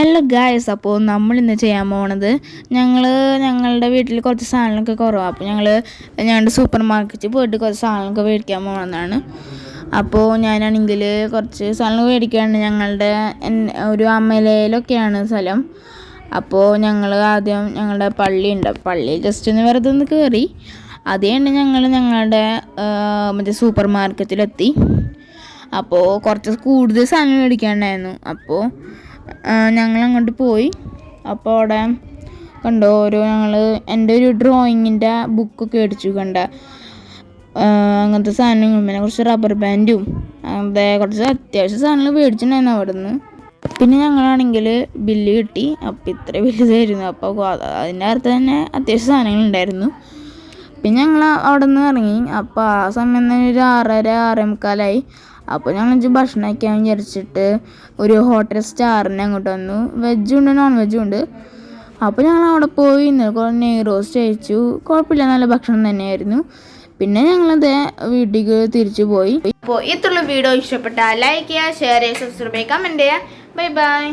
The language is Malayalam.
ഹലോ ഗായ്സ്, അപ്പോൾ നമ്മളിന്ന് ചെയ്യാൻ പോണത് ഞങ്ങളുടെ വീട്ടിൽ കുറച്ച് സാധനങ്ങളൊക്കെ കുറവാണ്. അപ്പോൾ ഞങ്ങളുടെ സൂപ്പർ മാർക്കറ്റിൽ പോയിട്ട് കുറച്ച് സാധനങ്ങളൊക്കെ മേടിക്കാൻ പോകണമെന്നാണ്. അപ്പോൾ ഞാനാണെങ്കിൽ കുറച്ച് സാധനങ്ങൾ മേടിക്കുകയാണ്. ഒരു അമലയിലൊക്കെയാണ് സ്ഥലം. അപ്പോൾ ആദ്യം ഞങ്ങളുടെ പള്ളി ജസ്റ്റ് ഒന്ന് വെറുതെ ഒന്ന് കയറി. അതേണ്ട് ഞങ്ങളുടെ മറ്റേ സൂപ്പർ മാർക്കറ്റിലെത്തി. അപ്പോൾ കുറച്ച് കൂടുതൽ സാധനം മേടിക്കാനുണ്ടായിരുന്നു. അപ്പോൾ ഞങ്ങളങ്ങോട്ട് പോയി. അപ്പോൾ അവിടെ കണ്ടോ എൻ്റെ ഒരു ഡ്രോയിങ്ങിൻ്റെ ബുക്കൊക്കെ മേടിച്ചു. അങ്ങനത്തെ സാധനങ്ങൾ, പിന്നെ കുറച്ച് റബ്ബർ ബാൻഡും അങ്ങനത്തെ കുറച്ച് അത്യാവശ്യ സാധനങ്ങൾ മേടിച്ചിട്ടുണ്ടായിരുന്നു അവിടെ നിന്ന്. പിന്നെ ഞങ്ങളാണെങ്കിൽ ബില്ല് കിട്ടി. അപ്പോൾ ഇത്ര വലുതായിരുന്നു. അപ്പോൾ അതിൻ്റെ അടുത്ത് തന്നെ അത്യാവശ്യ സാധനങ്ങളുണ്ടായിരുന്നു. പിന്നെ ഞങ്ങൾ അവിടെ നിന്ന് ഇറങ്ങി. അപ്പോൾ ആ സമയം തന്നെ ഒരു 6:30-6:45. അപ്പോൾ ഞങ്ങൾ ഭക്ഷണം കഴിക്കാൻ വിചാരിച്ചിട്ട് ഒരു ഹോട്ടൽ സ്റ്റാറിന് അങ്ങോട്ട് വന്നു. വെജും ഉണ്ട്, നോൺ വെജും ഉണ്ട്. അപ്പോൾ ഞങ്ങൾ അവിടെ പോയി നെയ് റോസ്റ്റ് കഴിച്ചു. കുഴപ്പമില്ല, നല്ല ഭക്ഷണം തന്നെയായിരുന്നു. പിന്നെ ഞങ്ങളത് വീട്ടിലേക്ക് തിരിച്ചു പോയി. അപ്പോൾ ഇത്രയുള്ള വീഡിയോ ഇഷ്ടപ്പെട്ടാൽ ലൈക്ക് ചെയ്യുക, ഷെയർ ചെയ്യുക, സബ്സ്ക്രൈബ് ചെയ്യുക, കമൻറ്റ് ചെയ്യുക. Bye bye.